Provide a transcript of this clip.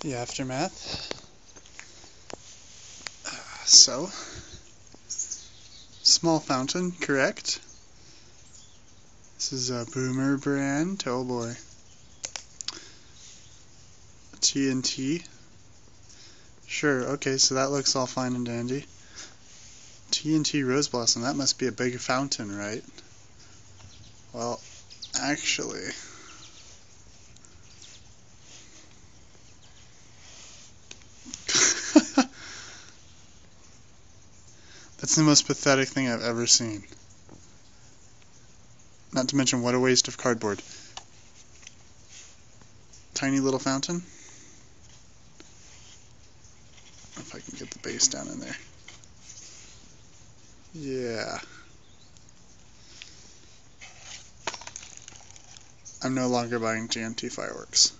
The aftermath. So, small fountain, correct? This is a Boomer brand. Oh boy. TNT. Sure, okay, so that looks all fine and dandy. TNT Rose Blossom, that must be a big fountain, right? Well, actually, that's the most pathetic thing I've ever seen. Not to mention, what a waste of cardboard. Tiny little fountain. If I can get the base down in there. Yeah. I'm no longer buying TNT Fireworks.